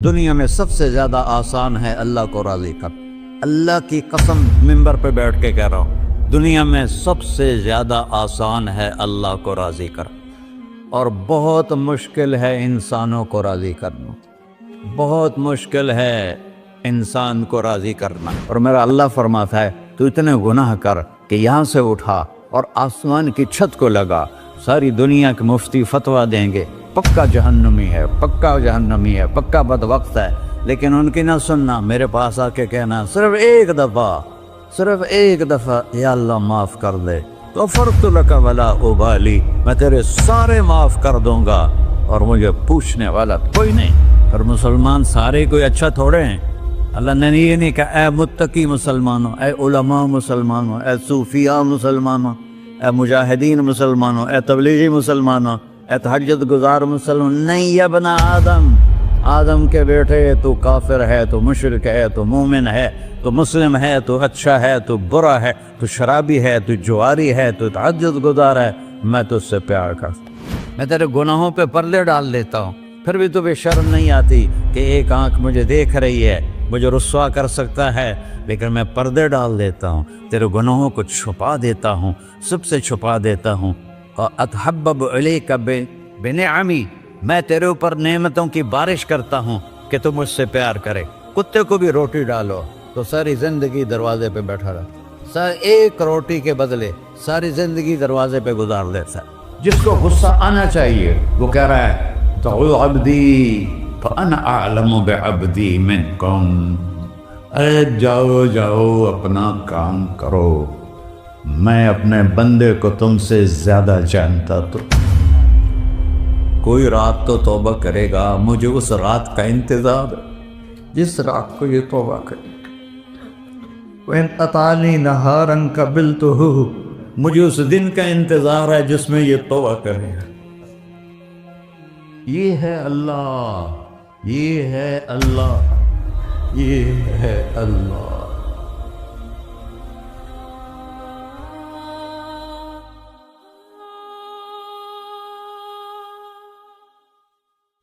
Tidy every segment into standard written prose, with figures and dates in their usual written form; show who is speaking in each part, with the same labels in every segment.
Speaker 1: دنیا میں سب سے زیادہ آسان ہے اللہ کو راضی کر۔ اللہ کی قسم منبر پہ بیٹھ کے کہہ رہا ہوں، دنیا میں سب سے زیادہ آسان ہے اللہ کو راضی کر، اور بہت مشکل ہے انسانوں کو راضی کرنا، بہت مشکل ہے انسان کو راضی کرنا۔ اور میرا اللہ فرماتا ہے تو اتنے گناہ کر کہ یہاں سے اٹھا اور آسمان کی چھت کو لگا، ساری دنیا کے مفتی فتویٰ دیں گے پکا جہنمی ہے، پکا جہنمی ہے، پکا بدبخت ہے، لیکن ان کی نہ سننا، میرے پاس آ کے کہنا صرف ایک دفعہ یا اللہ معاف کر دے، غفرت لک ولا ابالی، میں تیرے سارے معاف کر دوں گا اور مجھے پوچھنے والا کوئی نہیں۔ اور مسلمان سارے کوئی اچھا تھوڑے ہیں، اللہ نے یہ نہیں کہا اے متقی مسلمانوں، اے علماء مسلمانوں، اے صوفیاء مسلمانوں، اے مجاہدین مسلمانوں، اے تبلیغی مسلمانوں، اے تہجد گزار مسلمان، نہیں یا بنا آدم کے بیٹے، تو کافر ہے، تو مشرک ہے، تو مومن ہے، تو مسلم ہے، تو اچھا ہے، تو برا ہے، تو شرابی ہے، تو جواری ہے، تو تہجد گزار ہے، میں تجھ سے پیار کرتا ہوں، میں تیرے گناہوں پہ پردے ڈال دیتا ہوں، پھر بھی تمہیں شرم نہیں آتی کہ ایک آنکھ مجھے دیکھ رہی ہے، مجھے رسوا کر سکتا ہے، لیکن میں پردے ڈال دیتا ہوں، تیرے گناہوں کو چھپا دیتا ہوں، سب سے چھپا دیتا ہوں۔ اتحبب علیک بنعمی، میں تیرے اوپر نعمتوں کی بارش کرتا ہوں کہ تم مجھ سے پیار کرے۔ کتے کو بھی روٹی ڈالو تو ساری زندگی دروازے پہ بیٹھا رہتا، ایک روٹی کے بدلے ساری زندگی دروازے پہ گزار دیتا ہے۔ جس کو غصہ آنا چاہیے وہ کہہ رہا ہے تو عبدی فانا اعلم بعبدی منکم، اے جاؤ اپنا کام کرو، میں اپنے بندے کو تم سے زیادہ جانتا۔ تو کوئی رات تو توبہ کرے گا، مجھے اس رات کا انتظار ہے جس رات کو یہ توبہ کرے۔ وَإِنْ أَطَعَنِي نَهَارًا قَبِلْتُهُ، مجھے اس دن کا انتظار ہے جس میں یہ توبہ کرے گا۔ یہ ہے اللہ، یہ ہے اللہ، یہ ہے اللہ۔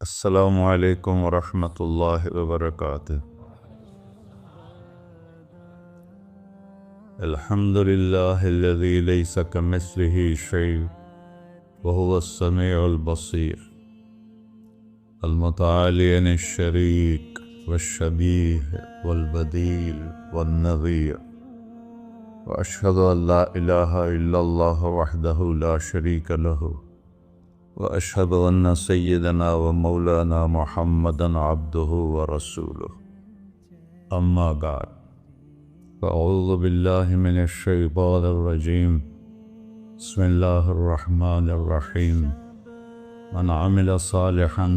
Speaker 2: السلام علیکم ورحمۃ اللہ وبرکاتہ۔ الحمد للہ الذی لیس کمثلہ شیء وہو السمیع البصیر، المتعالی عن الشریک والشبیہ والبدیل والنظیر، واشہد ان لا الہ الا اللہ وحدہ لا شریک لہ، واشہد ان سیدنا و مولانا محمدا عبدہ ورسولہ، اما بعد، فاعوذ باللہ من الشیطان الرجیم، بسم اللہ الرحمن الرحیم، من عمل صالحا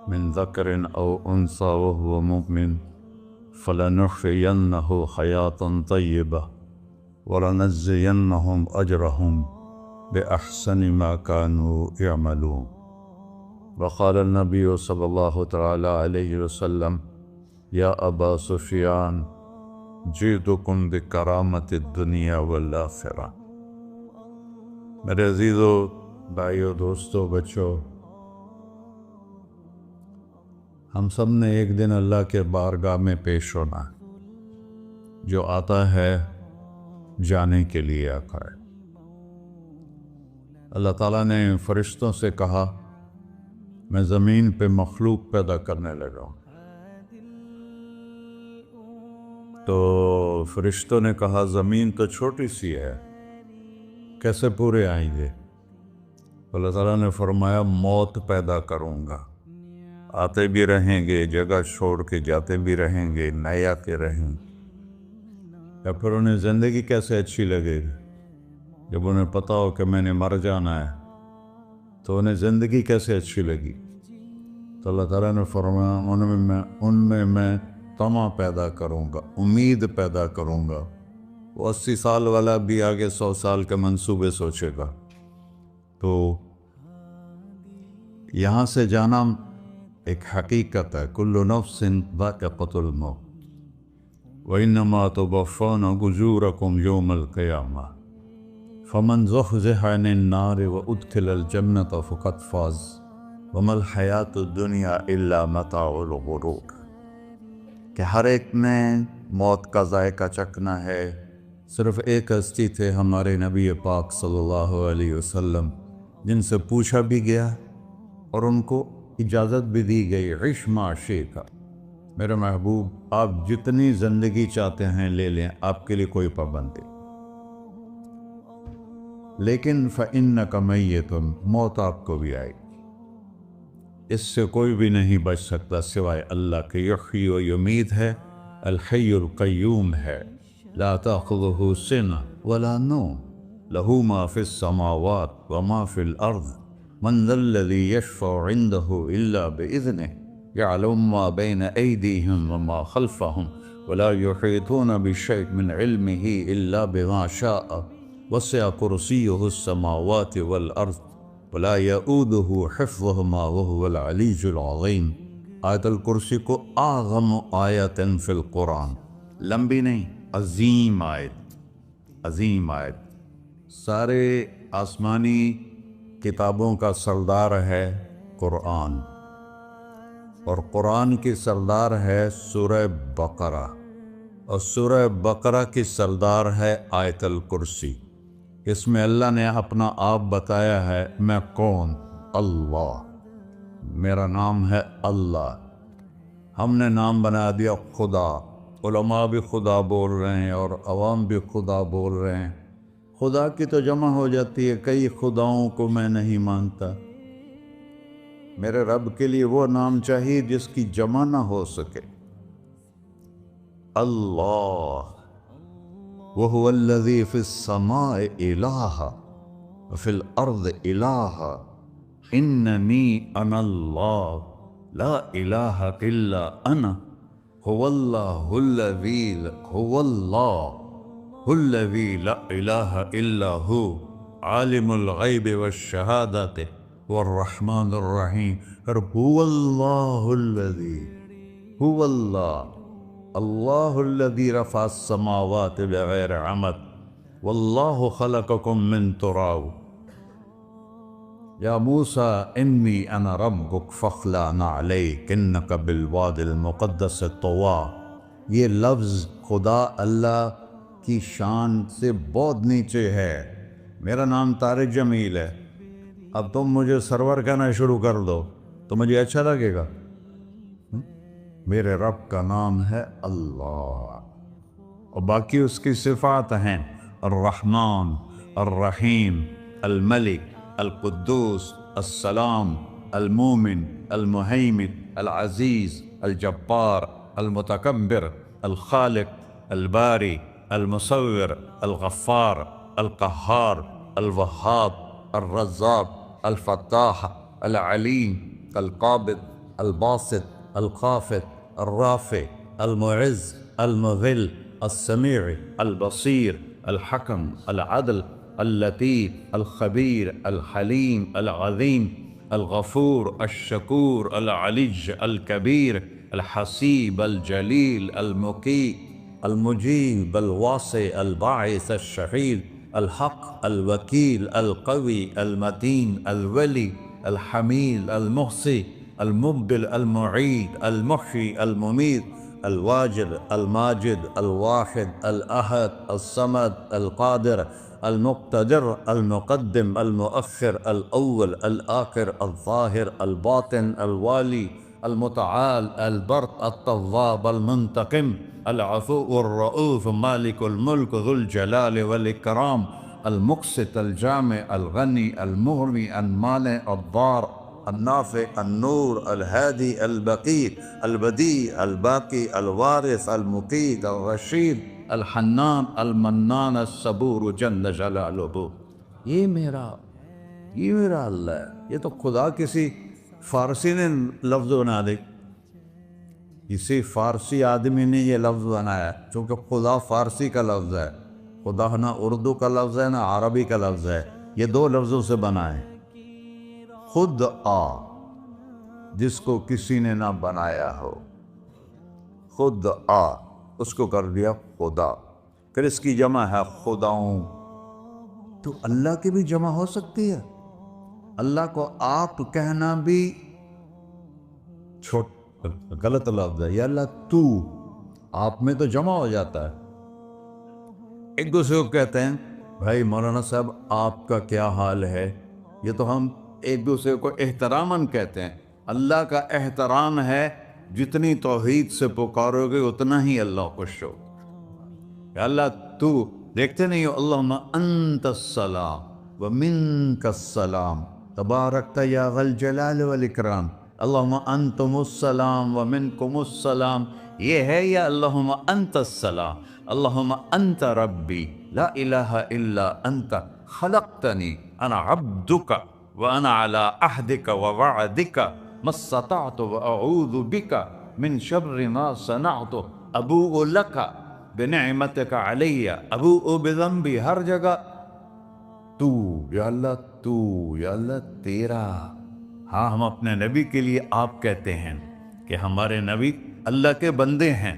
Speaker 2: من ذکر او انثی وهو مؤمن فلنحیینہ حیاة طیبہ ولنجزینہم اجرہم بأحسن ما كانوا يعملون۔ وقال النبی صلی اللہ تعالی علیہ وسلم یا ابا سفیان جئتکم بکرامت الدنیا والآخرہ۔ میرے عزیزو، بھائیو، دوستو، بچو، ہم سب نے ایک دن اللہ کے بارگاہ میں پیش ہونا ہے، جو آتا ہے جانے کے لیے آتا ہے۔ اللہ تعالیٰ نے فرشتوں سے کہا میں زمین پہ مخلوق پیدا کرنے لگا ہوں، تو فرشتوں نے کہا زمین تو چھوٹی سی ہے، کیسے پورے آئیں گے؟ اللہ تعالیٰ نے فرمایا موت پیدا کروں گا، آتے بھی رہیں گے، جگہ چھوڑ کے جاتے بھی رہیں گے، نئے آتے رہیں گے۔ یا پھر انہیں زندگی کیسے اچھی لگے گی؟ جب انہیں پتا ہو کہ میں نے مر جانا ہے تو انہیں زندگی کیسے اچھی لگی؟ تو اللہ تعالیٰ نے فرمایا ان میں میں طمع پیدا کروں گا، امید پیدا کروں گا۔ وہ 80 سال والا بھی آگے 100 سال کے منصوبے سوچے گا۔ تو یہاں سے جانا ایک حقیقت ہے، کل نفس ذائقۃ الموت وانما توفون اجورکم یوم القیامہ، فمن زحزح عن النار وادخل الجنة فقد فاز وما الحیات الدنیا الا متاع الغرور، کہ ہر ایک نے موت کا ذائقہ چکھنا ہے۔ صرف ایک ہستی تھے ہمارے نبی پاک صلی اللہ علیہ وسلم، جن سے پوچھا بھی گیا اور ان کو اجازت بھی دی گئی، عش ما شئت، میرے محبوب آپ جتنی زندگی چاہتے ہیں لے لیں، آپ کے لیے کوئی پابندی، لیکن فإنک میت، موت آپ کو بھی آئے گی، اس سے کوئی بھی نہیں بچ سکتا سوائے اللہ کے۔ یحیی و یمیت ہے، الحی القیوم ہے، لا تأخذہ سنہ ولا نوم، لہ ما فی السماوات وما فی الارض، من ذا الذی یشفع عنده الا بإذنہ، يعلم ما بين أيديهم وما خلفهم ولا يحيطون بشيء من علمه إلا بما شاء، وسع كرسيه السماوات والأرض ولا يؤوده حفظهما وهو العلي العظيم۔ آیت الکرسی کو اعظم آیت فی القرآن، لمبی نہیں، عظیم آیت، عظیم آیت، سارے آسمانی کتابوں کا سردار ہے قرآن، اور قرآن کی سردار ہے سورہ بقرہ، اور سورہ بقرہ کی سردار ہے آیت الکرسی۔ اس میں اللہ نے اپنا آپ بتایا ہے، میں کون؟ اللہ، میرا نام ہے اللہ۔ ہم نے نام بنا دیا خدا، علماء بھی خدا بول رہے ہیں اور عوام بھی خدا بول رہے ہیں۔ خدا کی تو جمع ہو جاتی ہے، کئی خداؤں کو میں نہیں مانتا، میرے رب کے لیے وہ نام چاہیے جس کی جمع نہ ہو سکے۔ اللہ، وَهُوَ الَّذِي فِي السَّمَاءِ إِلَٰهًا وَفِي الْأَرْضِ إِلَٰهًا إِنَّنِي أَنَا اللَّهُ لَا إِلَٰهَ إِلَّا أَنَا هُوَ اللَّهُ الَّذِي لَا إِلَٰهَ إِلَّا هُوَ عَالِمُ الْغَيْبِ وَالشَّهَادَةِ والرحمن الرحیم۔ اور هو اللہ الذی، هو اللہ الذی رفع السماوات بغیر عمد واللہ خلقکم من تراب، یا موسیٰ انی انا ربک فاخلع نعلیک انک بالوادی المقدس طویٰ۔ یہ لفظ خدا اللہ کی شان سے بہت نیچے ہے۔ میرا نام طارق جمیل ہے، اب تم مجھے سرور کہنا شروع کر دو تو مجھے اچھا لگے گا؟ میرے رب کا نام ہے اللہ، اور باقی اس کی صفات ہیں الرحمن، الرحیم، الملک، القدوس، السلام، المومن، المہیمن، العزیز، الجبار، المتکبر، الخالق، الباری، المصور، الغفار، القہار، الوہاب، الرزاق، الفتاح، العلیم، القابض، الباسط، الخافض، الرافع، المعز، المذل، السمیع، البصیر، الحکم، العدل، اللطیف، الخبیر، الحلیم، العظیم، الغفور، الشکور، العلی، الکبیر، الحسیب، الجلیل، المقیت، المجیب، الواسع، الباعث، الشہید، الحق، الوکیل، القوی، المتین، الولی، الحمید، المحصی، المبدل، المعید، المحیی، الممیت، الواجد، الماجد، الواحد، الأحد، الصمد، القادر، المقتدر، المقدم، المؤخر، الأول، الآخر، الظاهر، الباطن، الوالي، المتعال، البر، التواب، المنتقم، العفو، الرؤوف، مالك الملك، ذو الجلال والإكرام، المقسط، الجامع، الغني، المغني، المانع، الضار، النافع، النور، الهادي، البقي، البديع، الباقي، الوارث، المقيت، الرشيد، الحنان، المنان، الصبور جل جلالہ۔ یہ میرا اللہ ہے۔ یہ تو خدا کسی فارسی نے لفظ بنا دے، کسی فارسی آدمی نے یہ لفظ بنایا، چونکہ خدا فارسی کا لفظ ہے، خدا نہ اردو کا لفظ ہے نہ عربی کا لفظ ہے، یہ دو لفظوں سے بنا ہے۔ خود آ، جس کو کسی نے نہ بنایا ہو، خود آ، اس کو کر دیا خدا، پھر اس کی جمع ہے خداؤں۔ تو اللہ کی بھی جمع ہو سکتی ہے، اللہ کو آپ کہنا بھی غلط لفظ ہے، یا اللہ تو، آپ میں تو جمع ہو جاتا ہے۔ ایک دوسرے کو کہتے ہیں بھائی مولانا صاحب آپ کا کیا حال ہے، یہ تو ہم ایک دوسرے کو احتراماً کہتے ہیں۔ اللہ کا احترام ہے جتنی توحید سے پکارو گے اتنا ہی اللہ خوش ہو۔ کہ اللہ تو، دیکھتے نہیں ہو اللہم انت السلام ومنک السلام تبارکت یا ذا الجلال والاکرام، اللہم انتم السلام ومنکم السلام، یہ ہے یا اللہم انت السلام، اللہم انت ربی لا الہ الا انت خلقتنی انا عبدک وانا علی عہدک ووعدک ما استطعت واعوذ بک من شر ما صنعت ابوء لک بنعمتک علی ابوء بذنبی، ہر جگہ تو، یا اللہ تو، یا اللہ تیرا۔ ہاں ہم اپنے نبی کے لیے آپ کہتے ہیں کہ ہمارے نبی اللہ کے بندے ہیں،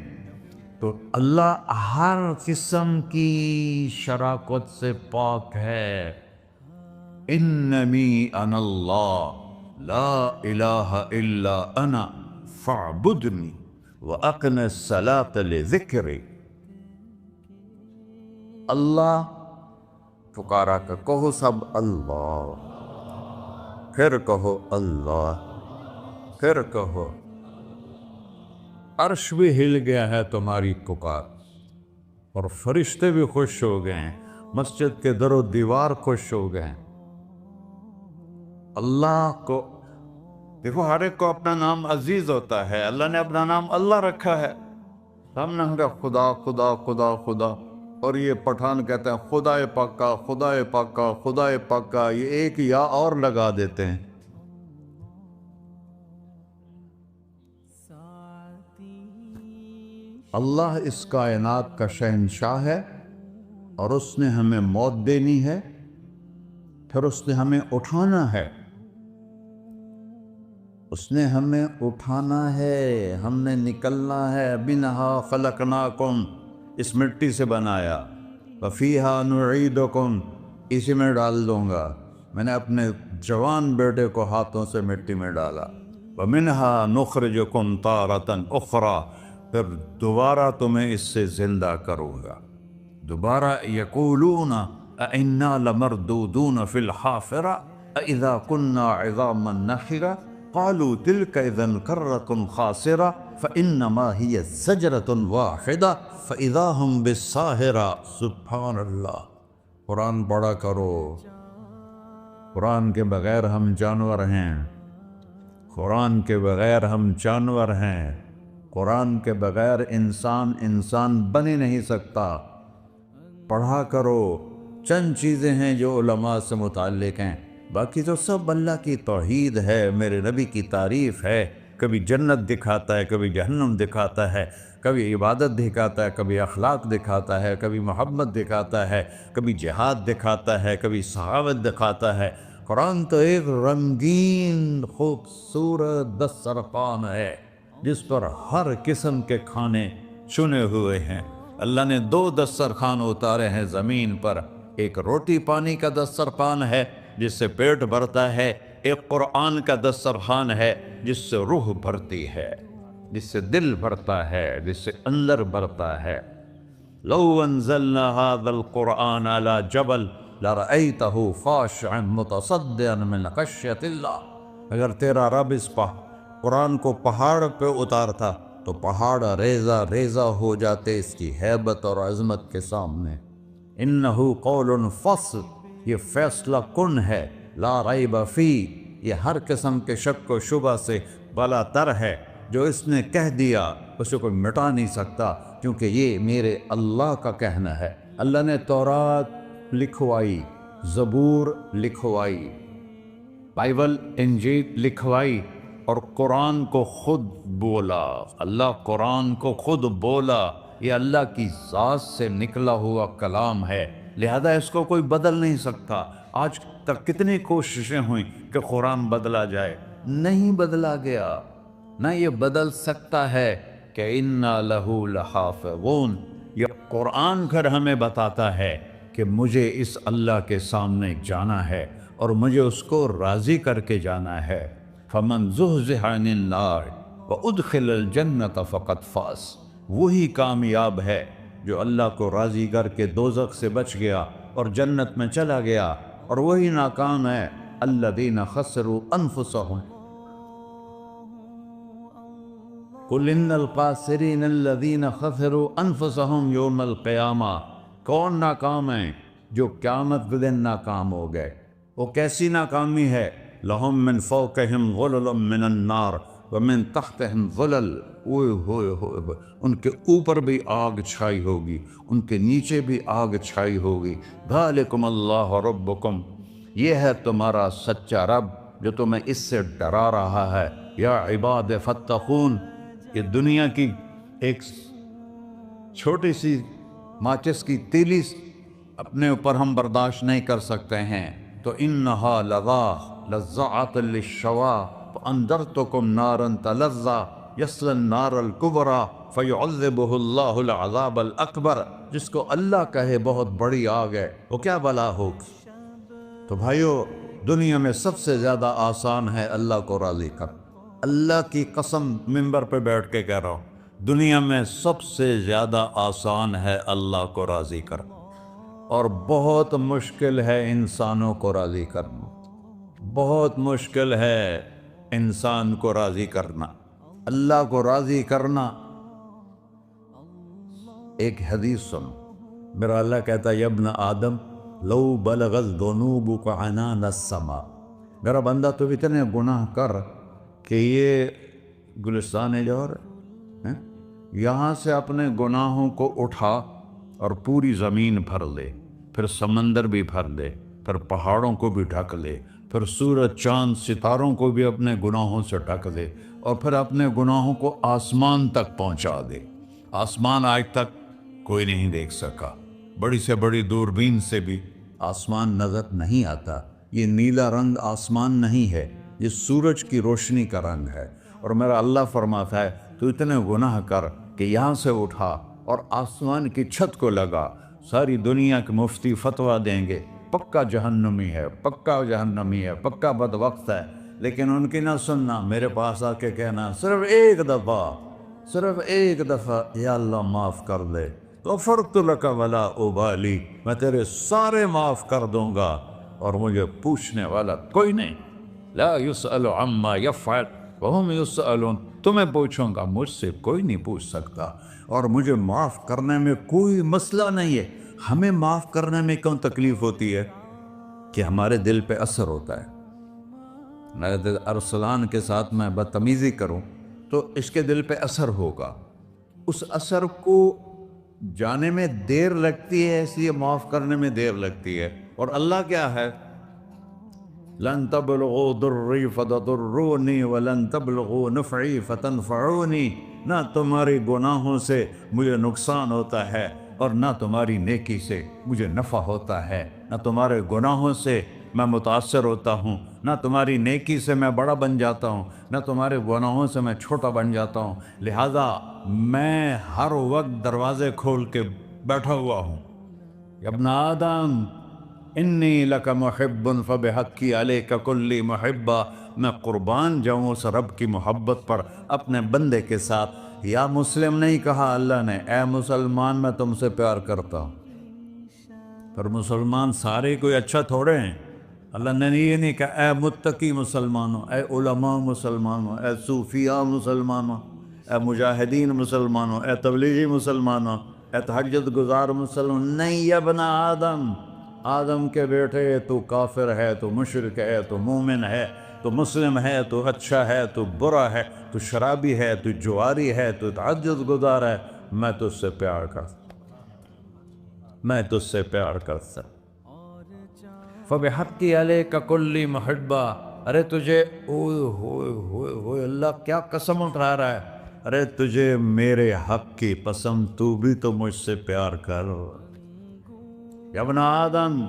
Speaker 2: تو اللہ ہر قسم کی شراکت سے پاک ہے۔ اننی انا اللہ لا الہ الا انا فاعبدنی واقم الصلاۃ لذکری۔ اللہ پکارا کر، کہو سب اللہ، پھر کہو اللہ، پھر کہو۔ عرش بھی ہل گیا ہے تمہاری پکار، اور فرشتے بھی خوش ہو گئے ہیں، مسجد کے در و دیوار خوش ہو گئے ہیں۔ اللہ کو دیکھو، ہر ایک کو اپنا نام عزیز ہوتا ہے، اللہ نے اپنا نام اللہ رکھا ہے۔ ہم نے کہا خدا خدا خدا خدا، اور یہ پٹھان کہتے ہیں خدا پاکا خدا پاکا خدا پاکا، یہ ایک یا اور لگا دیتے ہیں۔ اللہ اس کائنات کا شہنشاہ ہے، اور اس نے ہمیں موت دینی ہے، پھر اس نے ہمیں اٹھانا ہے، اس نے ہمیں اٹھانا ہے، ہم نے نکلنا ہے۔ منہا خلقناکم، اس مٹی سے بنایا، وفیہا نعیدکم، اسی میں ڈال دوں گا۔ میں نے اپنے جوان بیٹے کو ہاتھوں سے مٹی میں ڈالا۔ ومنہا نخرجکم تارۃ اخری، پھر دوبارہ تمہیں اس سے زندہ کروں گا۔ دوبارہ یقولون اَإِنَّا لَمَرْدُودُونَ فِي الْحَافِرَةِ أَإِذَا كُنَّا عِظَامًا نَخِرَةً قَالُوا تِلْكَ إِذًا كَرَّةٌ خَاسِرَةٌ فَإِنَّمَا هِيَ زَجْرَةٌ وَاحِدَةٌ فَإِذَا هُمْ بِالسَّاهِرَةِ۔ سبحان اللہ، قرآن پڑھا کرو۔ قرآن کے بغیر ہم جانور ہیں، قرآن کے بغیر ہم جانور ہیں، قرآن کے بغیر انسان بن ہی نہیں سکتا۔ پڑھا کرو۔ چند چیزیں ہیں جو علماء سے متعلق ہیں، باقی تو سب اللہ کی توحید ہے، میرے نبی کی تعریف ہے۔ کبھی جنت دکھاتا ہے، کبھی جہنم دکھاتا ہے، کبھی عبادت دکھاتا ہے، کبھی اخلاق دکھاتا ہے، کبھی محبت دکھاتا ہے، کبھی جہاد دکھاتا ہے، کبھی سخاوت دکھاتا ہے۔ قرآن تو ایک رنگین خوبصورت دسترخوان ہے جس پر ہر قسم کے کھانے چنے ہوئے ہیں۔ اللہ نے 2 دسترخوان اتارے ہیں زمین پر، ایک روٹی پانی کا دسترخوان ہے جس سے پیٹ بھرتا ہے، ایک قرآن کا دسترخوان ہے جس سے روح بھرتی ہے، جس سے دل بھرتا ہے، جس سے اندر بھرتا ہے۔ لو انزلنا هذا القرآن على جبل لرأيته خاشعا متصدعا من خشية اللہ، اگر تیرا رب اس قرآن کو پہاڑ پہ اتارتا تو پہاڑ ریزہ ریزہ ہو جاتے اس کی ہیبت اور عظمت کے سامنے۔ انہو قول فصل، یہ فیصلہ کن ہے، لا ریب فی، یہ ہر قسم کے شک و شبہ سے بلا تر ہے۔ جو اس نے کہہ دیا اسے کوئی مٹا نہیں سکتا، کیونکہ یہ میرے اللہ کا کہنا ہے۔ اللہ نے تورات لکھوائی، زبور لکھوائی، بائبل انجیل لکھوائی، اور قرآن کو خود بولا۔ اللہ قرآن کو خود بولا، یہ اللہ کی ذات سے نکلا ہوا کلام ہے، لہذا اس کو کوئی بدل نہیں سکتا۔ آج تک کتنی کوششیں ہوئیں کہ قرآن بدلا جائے، نہیں بدلا گیا، نہ یہ بدل سکتا ہے کہ اِنَّا لَهُ لَحَافِظُونَ۔ یہ قرآن پھر ہمیں بتاتا ہے کہ مجھے اس اللہ کے سامنے جانا ہے اور مجھے اس کو راضی کر کے جانا ہے۔ فَمَنْ زُحْزِحَ عَنِ النَّارِ وَأُدْخِلَ الْجَنَّةَ فَقَدْ فَازَ، وہی کامیاب ہے جو اللہ کو راضی کر کے دوزخ سے بچ گیا اور جنت میں چلا گیا، اور وہی ناکام ہے الَّذِينَ خَسِرُوا أَنفُسَهُمْ قُلْ إِنَّ الْخَاسِرِينَ الَّذِينَ خَسِرُوا أَنفُسَهُمْ يَوْمَ الْقِيَامَةِ، کون ناکام ہیں؟ جو قیامت کے دن ناکام ہو گئے۔ وہ کیسی ناکامی ہے؟ لَهُم مِّن فَوْقِهِمْ ظُلُلٌ مِّنَ النَّارِ وَمِن تَحْتِهِمْ ظُلَلٌ، اوئے ہوئے ہوئے، ان کے اوپر بھی آگ چھائی ہوگی، ان کے نیچے بھی آگ چھائی ہوگی۔ ذَلِكُمُ اللَّهُ رَبُّكُمْ، یہ ہے تمہارا سچا رب جو تمہیں اس سے ڈرا رہا ہے۔ یا عباد فاتقون، یہ دنیا کی ایک چھوٹی سی ماچس کی تیلی اپنے اوپر ہم برداشت نہیں کر سکتے ہیں، تو انہا لظیٰ لذعۃ للشوا فانذرتکم نارا تلظیٰ یصلی النار الکبریٰ فیعذبہ اللہ العذاب الاکبر، جس کو اللہ کہے بہت بڑی آگ ہے وہ کیا بلا ہوگی۔ تو بھائیو، دنیا میں سب سے زیادہ آسان ہے اللہ کو راضی کر، اللہ کی قسم منبر پہ بیٹھ کے کہہ رہا ہوں، دنیا میں سب سے زیادہ آسان ہے اللہ کو راضی کر، اور بہت مشکل ہے انسانوں کو راضی کرنا، بہت مشکل ہے انسان کو راضی کرنا۔ اللہ کو راضی کرنا، ایک حدیث سنو، میرا اللہ کہتا ہے یا ابن آدم لو بلغت ذنوبک عنان السماء، میرا بندہ تو اتنے گناہ کر کہ یہ گلستان جوہر ہے، یہاں سے اپنے گناہوں کو اٹھا اور پوری زمین بھر لے، پھر سمندر بھی بھر لے، پھر پہاڑوں کو بھی ڈھک لے، پھر سورج چاند ستاروں کو بھی اپنے گناہوں سے ڈھک دے، اور پھر اپنے گناہوں کو آسمان تک پہنچا دے۔ آسمان آج تک کوئی نہیں دیکھ سکا، بڑی سے بڑی دوربین سے بھی آسمان نظر نہیں آتا۔ یہ نیلا رنگ آسمان نہیں ہے، یہ سورج کی روشنی کا رنگ ہے۔ اور میرا اللہ فرماتا ہے تو اتنے گناہ کر کہ یہاں سے اٹھا اور آسمان کی چھت کو لگا، ساری دنیا کے مفتی فتویٰ دیں گے پکا جہنمی ہے، پکا جہنمی ہے، پکا بدبخت ہے، لیکن ان کی نہ سننا، میرے پاس آ کے کہنا صرف ایک دفعہ یا اللہ معاف کر دے، غفرت لک ولا ابالی، میں تیرے سارے معاف کر دوں گا اور مجھے پوچھنے والا کوئی نہیں۔ لا یسأل عما یفعل وہم یسألون، تمہیں پوچھوں گا، مجھ سے کوئی نہیں پوچھ سکتا، اور مجھے معاف کرنے میں کوئی مسئلہ نہیں ہے۔ ہمیں معاف کرنے میں کیوں تکلیف ہوتی ہے؟ کہ ہمارے دل پہ اثر ہوتا ہے۔ میرے ارسلان کے ساتھ میں بدتمیزی کروں تو اس کے دل پہ اثر ہوگا، اس اثر کو جانے میں دیر لگتی ہے، اس لیے معاف کرنے میں دیر لگتی ہے۔ اور اللہ کیا ہے؟ لن تبلغوا ضری فتضرونی ولن تبلغوا نفعی فتنفعونی، نہ تمہاری گناہوں سے مجھے نقصان ہوتا ہے اور نہ تمہاری نیکی سے مجھے نفع ہوتا ہے، نہ تمہارے گناہوں سے میں متاثر ہوتا ہوں، نہ تمہاری نیکی سے میں بڑا بن جاتا ہوں، نہ تمہارے گناہوں سے میں چھوٹا بن جاتا ہوں، لہذا میں ہر وقت دروازے کھول کے بیٹھا ہوا ہوں۔ یا ابن آدم انی لک محب فبحقی علیک کلی محبہ، میں قربان جاؤں اس رب کی محبت پر اپنے بندے کے ساتھ۔ یا مسلم نہیں کہا اللہ نے، اے مسلمان میں تم سے پیار کرتا ہوں۔ پر مسلمان سارے کوئی اچھا تھوڑے ہیں، اللہ نے یہ نہیں کہا اے متقی مسلمانوں، اے علماء مسلمانوں، اے صوفیاء مسلمانوں، اے مجاہدین مسلمانوں، اے تبلیغی مسلمانوں، اے تہجد گزار مسلمان، نہیں یا ابن آدم، آدم کے بیٹے، تو کافر ہے، تو مشرک ہے، تو مومن ہے، تو مسلم ہے، تو اچھا ہے، تو برا ہے، تو شرابی ہے، تو جواری ہے، تو تہجد گزار ہے، میں تجھ سے پیار کرتا، میں تجھ سے پیار کرتا۔ فبحقی علیک کلی محبہ، ارے تجھے اوئے ہوئے ہوئے ہوئے، اللہ کیا قسم اٹھا رہا ہے، ارے تجھے میرے حق کی قسم، تو بھی تو مجھ سے پیار کر۔ یا ابن آدم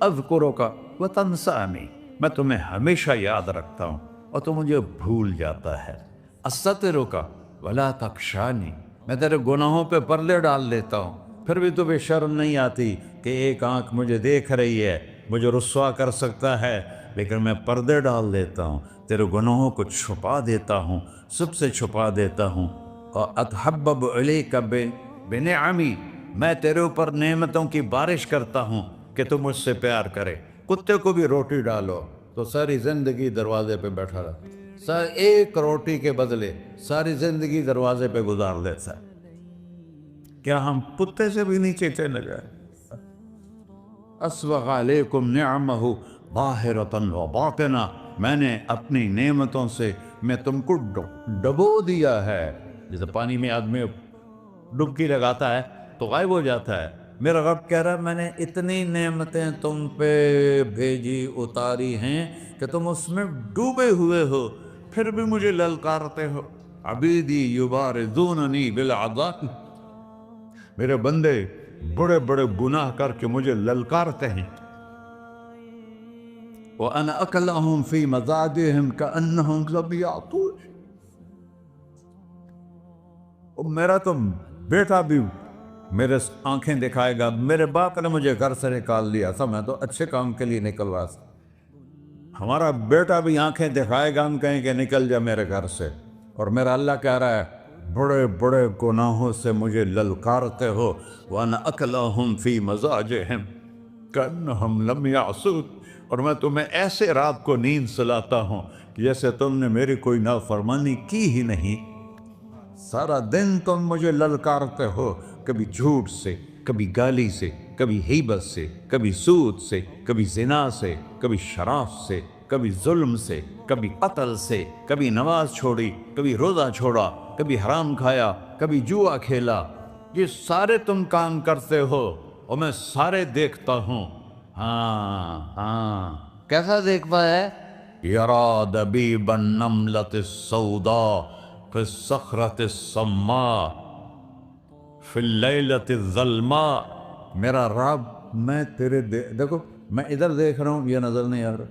Speaker 2: اذکرک وتنسانی، میں تمہیں ہمیشہ یاد رکھتا ہوں اور تو مجھے بھول جاتا ہے۔ استترک ولا تخشانی، میں تیرے گناہوں پہ پردے ڈال دیتا ہوں، پھر بھی تمہیں شرم نہیں آتی کہ ایک آنکھ مجھے دیکھ رہی ہے، مجھے رسوا کر سکتا ہے، لیکن میں پردے ڈال دیتا ہوں تیرے گناہوں کو چھپا دیتا ہوں، سب سے چھپا دیتا ہوں. اور اتحبب الیک بنعمی، میں تیرے اوپر نعمتوں کی بارش کرتا ہوں کہ تم مجھ سے پیار کرے. کتے کو بھی روٹی ڈالو تو ساری زندگی دروازے پہ بیٹھا رہا، ایک روٹی کے بدلے ساری زندگی دروازے پہ گزار دیتا ہے. کیا ہم کتے سے بھی نیچے چلے گئے؟ اسبغ علیکم نعمہ ظاہرۃ و باطنہ، میں نے اپنی نعمتوں سے میں تم کو ڈبو دیا ہے. جیسے پانی میں آدمی ڈبکی لگاتا ہے تو غائب ہو جاتا ہے. میرا رب کہہ رہا ہے میں نے اتنی نعمتیں تم پہ بھیجی اتاری ہیں کہ تم اس میں ڈوبے ہوئے ہو، پھر بھی مجھے للکارتے ہو. عبیدی یبارزوننی بالعذاب، میرے بندے بڑے بڑے گناہ کر کے مجھے للکارتے ہیں. وَأَنَا أَكْلَهُمْ فِي مَزَاجِهِمْ كَأَنَّهُمْ لَمْ يَعْطُونِ، میرا تو بیٹا بھی میرے آنکھیں دکھائے گا. میرے باپ نے مجھے گھر سے نکال دیا تھا، میں تو اچھے کام کے لیے نکل رہا تھا. ہمارا بیٹا بھی آنکھیں دکھائے گا، ہم کہیں کہ نکل جا میرے گھر سے. اور میرا اللہ کہہ رہا ہے بڑے بڑے گناہوں سے مجھے للکارتے ہو. وَأَنَا أَكْلَهُمْ فِي مَزَاجِهِمْ كَأَنَّهُمْ لَمْ يَعْصُونِ، اور میں تمہیں ایسے رات کو نیند سلاتا ہوں کہ جیسے تم نے میری کوئی نافرمانی کی ہی نہیں. سارا دن تم مجھے للکارتے ہو، کبھی جھوٹ سے، کبھی گالی سے، کبھی غیبت سے، کبھی سود سے، کبھی زنا سے، کبھی شراب سے، کبھی ظلم سے، کبھی قتل سے، کبھی نماز چھوڑی، کبھی روزہ چھوڑا، کبھی حرام کھایا، کبھی جوا کھیلا. یہ سارے تم کام کرتے ہو اور میں سارے دیکھتا ہوں. ہاں کیسا دیکھتا ہے؟ یرا دبیب النملۃ السوداء فی الصخرۃ الصماء فی اللیلۃ الظلماء. میرا رب میں تیرے دیکھو، میں ادھر دیکھ رہا ہوں یہ نظر نہیں آ رہا،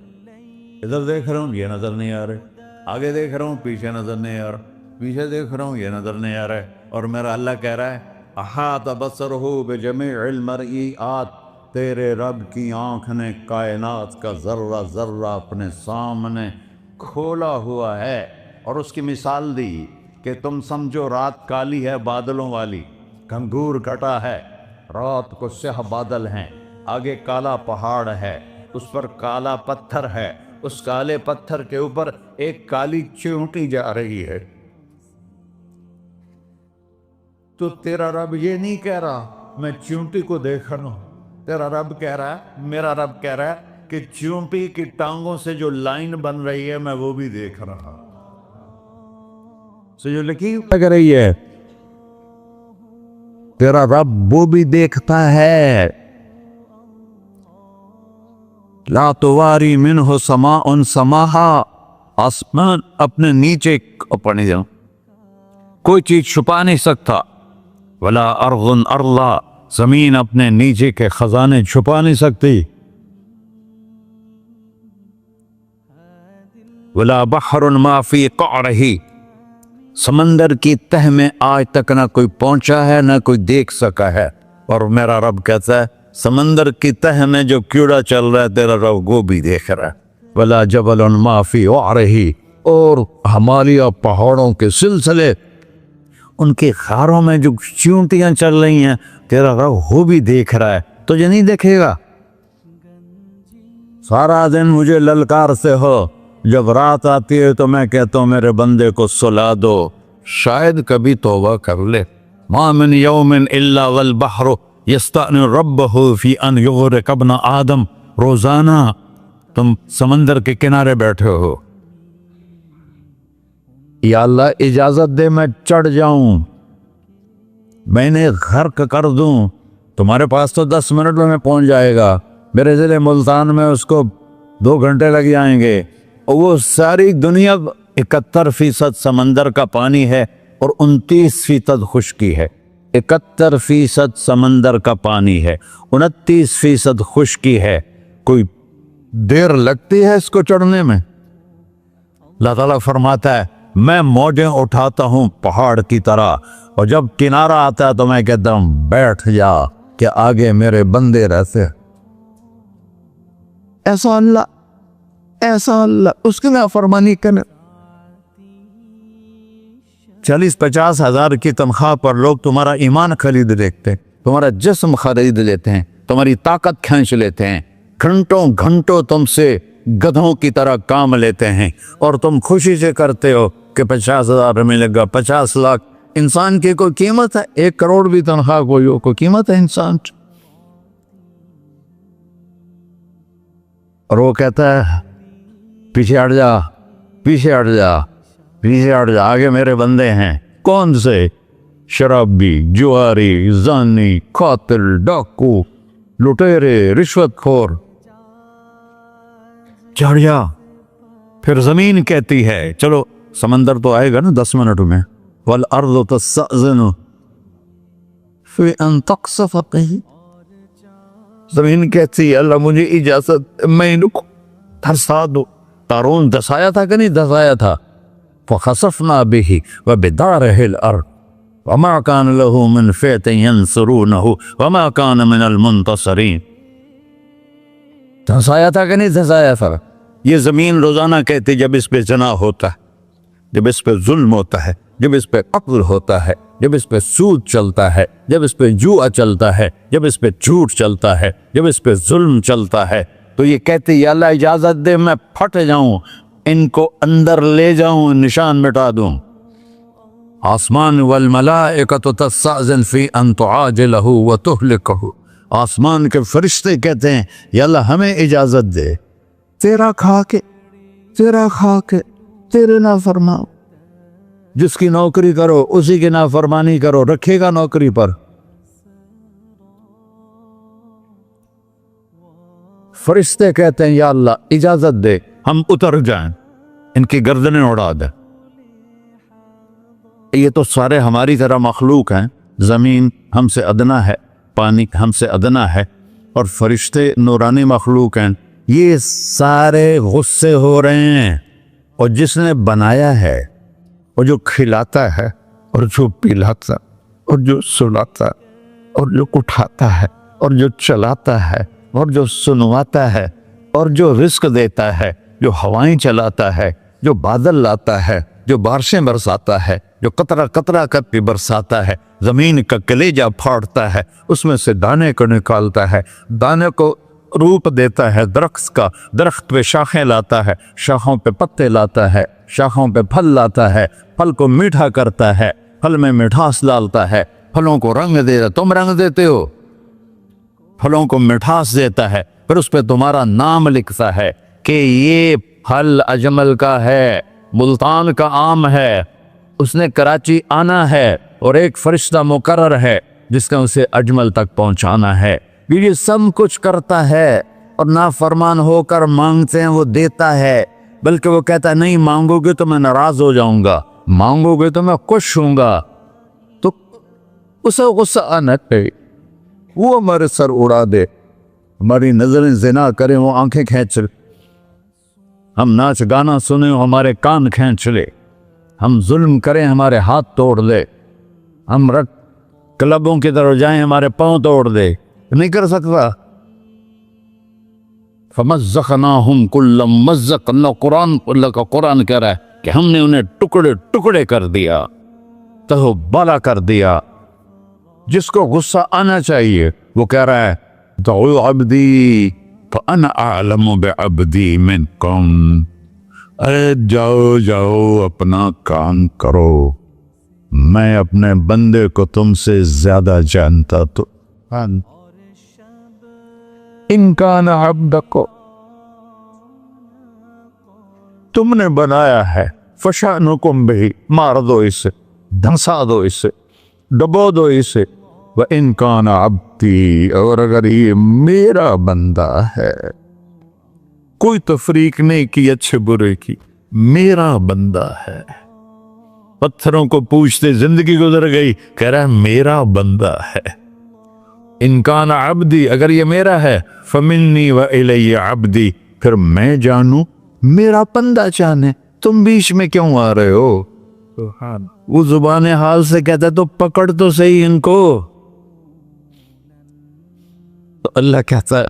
Speaker 2: ادھر دیکھ رہا ہوں یہ نظر نہیں آ رہے، آگے دیکھ رہا ہوں پیچھے نظر نہیں آ رہا، پیچھے دیکھ رہا ہوں یہ نظر نہیں آ رہا ہے. اور میرا اللہ کہہ رہا ہے احاط بصرہ بجمیع المرئیات، تیرے رب کی آنکھ نے کائنات کا ذرہ ذرہ اپنے سامنے کھولا ہوا ہے. اور اس کی مثال دی کہ تم سمجھو رات کالی ہے بادلوں والی، گھنگور گھٹا ہے، رات کو سیاہ بادل ہیں، آگے کالا پہاڑ ہے، اس پر کالا پتھر ہے، اس کالے پتھر کے اوپر ایک کالی چیونٹی جا رہی ہے. تو تیرا رب یہ نہیں کہہ رہا میں چیونٹی کو دیکھ رہا ہوں، تیرا رب کہہ رہا ہے، میرا رب کہہ رہا ہے کہ چیونٹی کی ٹانگوں سے جو لائن بن رہی ہے میں وہ بھی دیکھ رہا ہوں. جو لکیر لگ رہی ہے تیرا رب وہ بھی دیکھتا ہے. لا تواری منہ سماء سماہا، آسمان اپنے نیچے پڑھنے جاؤں کوئی چیز چھپا نہیں سکتا. ولا ارض ارضا، زمین اپنے نیچے کے خزانے چھپا نہیں سکتی. ولا بحر ما فی قعرہ، سمندر کی تہ میں آج تک نہ کوئی پہنچا ہے نہ کوئی دیکھ سکا ہے. اور میرا رب کہتا ہے سمندر کی تہ میں جو کیڑا چل رہا ہے تیرا رب وہ بھی دیکھ رہا ہے. ولا جبل ما فی وعرہ، اور ہمالیہ پہاڑوں کے سلسلے ان کے خاروں میں جو چیونٹیاں چل رہی ہیں تیرا رب وہ بھی دیکھ رہا ہے. تجھے نہیں دیکھے گا؟ سارا دن مجھے للکار سے ہو، جب رات آتی ہے تو میں کہتا ہوں میرے بندے کو سلا دو، شاید کبھی توبہ کر لے. ما من یوم الا والبحر یستأذن ربہ فی ان یغرق ابن آدم. روزانہ تم سمندر کے کنارے بیٹھے ہو، یا اللہ اجازت دے میں چڑھ جاؤں، میں نے غرق کر دوں. تمہارے پاس تو 10 منٹ میں پہنچ جائے گا، میرے ضلع ملتان میں اس کو 2 گھنٹے لگ جائیں گے. اور وہ ساری دنیا 71% سمندر کا پانی ہے اور 29% خشکی ہے. 71% سمندر کا پانی ہے، 29% خشکی ہے. کوئی دیر لگتی ہے اس کو چڑھنے میں؟ اللہ تعالیٰ فرماتا ہے میں موجیں اٹھاتا ہوں پہاڑ کی طرح، اور جب کنارہ آتا ہے تو میں کہتا ہوں بیٹھ جا کہ آگے میرے بندے رہتے. ایسا اللہ ایسا اللہ اس کی نافرمانی کرنا. 40-50 ہزار کی تنخواہ پر لوگ تمہارا ایمان خرید لیتے ہیں, تمہارا جسم خرید لیتے ہیں, تمہاری طاقت کھینچ لیتے ہیں, گھنٹوں گھنٹوں تم سے گدھوں کی طرح کام لیتے ہیں, اور تم خوشی سے کرتے ہو کہ 50,000 ملے گا, 50 لاکھ. انسان کی کوئی قیمت ہے؟ 1 کروڑ بھی تنخواہ کوئی قیمت ہے انسان؟ اور وہ کہتا ہے پیچھے ہٹ جا, پیچھے ہٹ جا, پیچھے ہٹ جا, آگے میرے بندے ہیں. کون سے؟ شرابی, جواری, زانی, قاتل, ڈاکو, لٹیرے, رشوت خور. چڑھ جا. پھر زمین کہتی ہے چلو سمندر تو آئے گا نا 10 منٹ میں. والارض تستأذن فی ان تقصف قیل. زمین کہتی ہے اللہ مجھے اجازت, میں ان کو دھسا دو. قارون دھسایا تھا کہ نہیں دھسایا تھا؟ فخسفنا به وبداره الارض وما كان له من فئة ينصرونه وما كان من المنتصرين. دھسایا تھا کہ نہیں دھسایا تھا؟ یہ زمین روزانہ کہتی جب اس پہ زنا ہوتا ہے, جب اس پہ ظلم ہوتا ہے, جب اس پہ قتل ہوتا ہے, جب اس پہ سود چلتا ہے, جب اس پہ جوا چلتا ہے, جب اس پہ جھوٹ چلتا ہے, جب اس پہ ظلم چلتا ہے, تو یہ کہتے یا اللہ اجازت دے میں پھٹ جاؤں, ان کو اندر لے جاؤں, نشان مٹا دوں. آسمان والملائکۃ تستأذن فی ان تعاجلہ وتہلکہ. آسمان کے فرشتے کہتے ہیں یا اللہ ہمیں اجازت دے, تیرا کھا کے تیرے نافرمان. جس کی نوکری کرو اسی کی نافرمانی کرو, رکھے گا نوکری پر. فرشتے کہتے ہیں یا اللہ اجازت دے ہم اتر جائیں, ان کی گردنیں اڑا دے. یہ تو سارے ہماری طرح مخلوق ہیں. زمین ہم سے ادنا ہے, پانی ہم سے ادنا ہے, اور فرشتے نورانی مخلوق ہیں. یہ سارے غصے ہو رہے ہیں, اور جس نے بنایا ہے, اور جو کھلاتا ہے, اور جو پلاتا, اور جو سلاتا, اور جو اٹھاتا ہے, اور جو چلاتا ہے, اور جو سنواتا ہے, اور جو رزق دیتا ہے, جو ہوائیں چلاتا ہے, جو بادل لاتا ہے, جو بارشیں برساتا ہے, جو قطرہ قطرہ کر کے برساتا ہے, زمین کا کلیجہ پھاڑتا ہے, اس میں سے دانے کو نکالتا ہے, دانے کو روپ دیتا ہے درخت کا, درخت پہ شاخیں لاتا ہے, شاخوں پہ پتے لاتا ہے, شاخوں پہ پھل لاتا ہے, پھل کو میٹھا کرتا ہے, پھل میں مٹھاس ڈالتا ہے, پھلوں کو رنگ دیتا. تم رنگ دیتے ہو, پھلوں کو مٹھاس دیتا ہے, پھر اس پہ تمہارا نام لکھتا ہے کہ یہ پھل اجمل کا ہے, ملتان کا آم ہے, اس نے کراچی آنا ہے, اور ایک فرشتہ مقرر ہے جس نے اسے اجمل تک پہنچانا ہے. یہ سب کچھ کرتا ہے, اور نافرمان ہو کر مانگتے ہیں وہ دیتا ہے, بلکہ وہ کہتا ہے نہیں مانگو گے تو میں ناراض ہو جاؤں گا, مانگو گے تو میں خوش ہوں گا. تو اسے غصہ آنا چاہیے, وہ ہمارے سر اڑا دے, ہماری نظریں زنا کریں وہ آنکھیں کھینچ لے, ہم ناچ گانا سنیں ہمارے کان کھینچ لے, ہم ظلم کریں ہمارے ہاتھ توڑ دے, ہم کلبوں کی طرف جائیں ہمارے پاؤں توڑ دے. نہیں کر سکتا. فَمَزَّقْنَاهُمْ كُلَّ مُمَزَّقٍ. اللہ کا قرآن کہہ رہا ہے کہ ہم نے انہیں ٹکڑے ٹکڑے کر دیا, تہو بالا کر دیا. جس کو غصہ آنا چاہیے وہ کہہ رہا ہے دعوا عبدی فَأَنَا أَعْلَمُ بِعَبْدِي مِنْكُمْ. ارے جاؤ جاؤ اپنا کام کرو, میں اپنے بندے کو تم سے زیادہ جانتا. تو ان کان عبدک, تم نے بنایا ہے, فشانکم بہ, مار دو اسے, دھنسا دو اسے, ڈبو دو اسے. وَإِن كَانَ عَبْدِي, اور اگر یہ میرا بندہ ہے, کوئی تفریق نہیں کی اچھے برے کی, میرا بندہ ہے. پتھروں کو پوچھتے زندگی گزر گئی, کہہ رہا ہے میرا بندہ ہے. ان کان عبدی, اگر یہ میرا ہے, فمنی و الی عبدی, پھر میں جانوں میرا بندہ جانے, تم بیچ میں کیوں آ رہے ہو؟ وہ زبان حال سے کہتا ہے تو پکڑ تو صحیح ان کو. تو اللہ کہتا ہے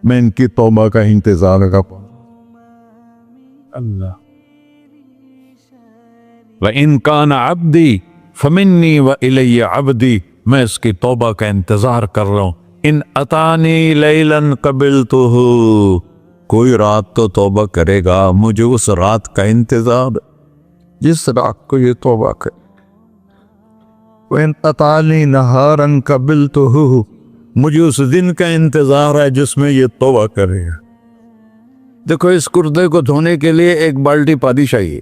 Speaker 2: میں ان کی توبہ کا انتظار کروں. اللہ
Speaker 1: وَإِن كَانَ عَبْدِي فَمِنِّي وَإِلَيَّ عَبْدِي، میں اس کی توبہ کا انتظار کر رہا ہوں. ان اتانی لیلاً قبلتہ، کوئی رات تو توبہ کرے گا، مجھے اس رات کا انتظار
Speaker 2: جس رات کو یہ توبہ کرے. وَإِنْ أَطَانِي نَهَارًا قَبِلْتُهُ،
Speaker 1: مجھے اس دن کا انتظار ہے جس میں یہ توبہ کرے گا. دیکھو اس کردے کو دھونے کے لیے ایک بالٹی پانی چاہیے.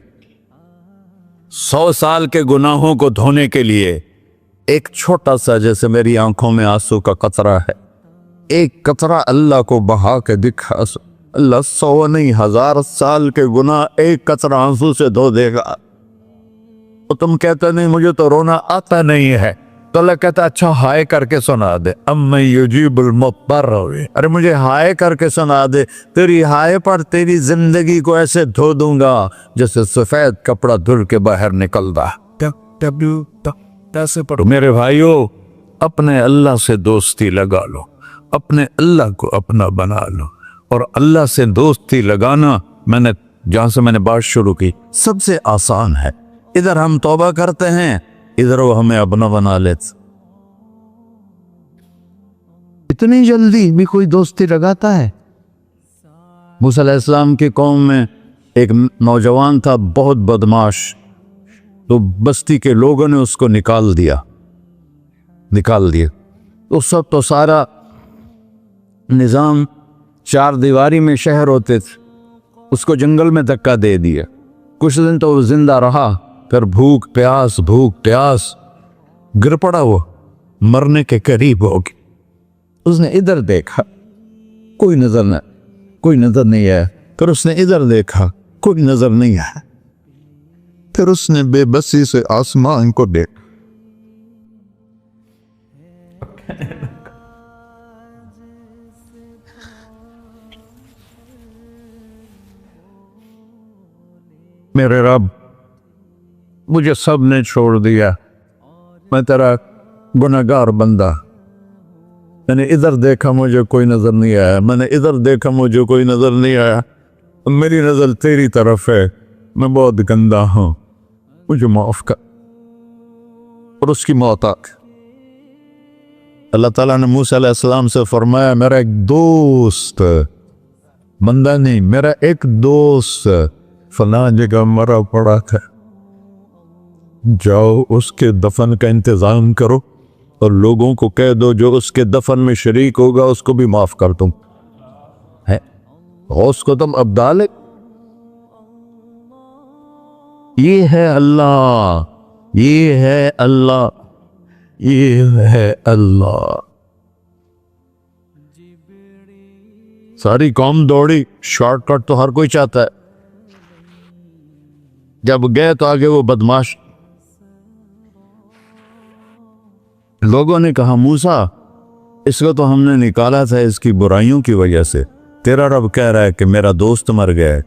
Speaker 1: 100 سال کے گناہوں کو دھونے کے لیے ایک چھوٹا سا، جیسے میری آنکھوں میں آنسو کا قطرہ ہے، ایک قطرہ اللہ کو بہا کے دکھا، اللہ 100 نہیں 1000 سال کے گناہ ایک قطرہ آنسو سے دھو دے گا. تو تم کہتے نہیں مجھے تو رونا آتا نہیں ہے، تو اللہ کہتا اچھا ہائے کر کے سنا دے. اَمَّن يُجِيبُ الْمُضْطَرَّ، ارے مجھے ہائے کر کے سنا دے، تیری ہائے پر تیری زندگی کو ایسے دھو دوں گا جیسے سفید کپڑا دھل کے باہر نکلتا. میرے بھائیو، اپنے اللہ سے دوستی لگا لو، اپنے اللہ کو اپنا بنا لو. اور اللہ سے دوستی لگانا، جہاں سے میں نے بات شروع کی، سب سے آسان ہے. ادھر ہم توبہ کرتے ہیں، ادھر وہ ہمیں اپنا بنا لیتے. اتنی جلدی بھی کوئی دوستی لگاتا ہے؟ موسیٰ علیہ السلام کی قوم میں ایک نوجوان تھا بہت بدماش، تو بستی کے لوگوں نے اس کو نکال دیا. اس وقت تو سارا نظام 4 دیواری میں شہر ہوتے تھے، اس کو جنگل میں دھکا دے دیا. کچھ دن تو وہ زندہ رہا، پھر بھوک پیاس گر پڑا، وہ مرنے کے قریب ہو گیا. اس نے ادھر دیکھا، کوئی نظر نہیں آیا. پھر اس نے ادھر دیکھا، کوئی نظر نہیں آیا.
Speaker 2: پھر اس نے بے بسی سے آسمان کو دیکھا.
Speaker 1: میرے رب، مجھے سب نے چھوڑ دیا، میں تیرا گناہگار بندہ. میں نے ادھر دیکھا مجھے کوئی نظر نہیں آیا، میں نے ادھر دیکھا مجھے کوئی نظر نہیں آیا. میری نظر تیری طرف ہے، میں بہت گندا ہوں، مجھے معاف کر. اور اس کی موت آ گئی. اللہ تعالیٰ نے موسیٰ علیہ السلام سے فرمایا میرا ایک دوست، بندہ نہیں، میرا ایک دوست فلاں جگہ مرا پڑا تھا، جاؤ اس کے دفن کا انتظام کرو اور لوگوں کو کہہ دو جو اس کے دفن میں شریک ہوگا اس کو بھی معاف کر دوں. غوث کو تم ابدال. یہ ہے اللہ، یہ ہے اللہ، یہ ہے اللہ. ساری قوم دوڑی، شارٹ کٹ تو ہر کوئی چاہتا ہے. جب گئے تو آگے وہ بدماش. لوگوں نے کہا موسیٰ اس کو تو ہم نے نکالا تھا اس کی برائیوں کی وجہ سے، تیرا رب کہہ رہا ہے کہ میرا دوست مر گیا ہے.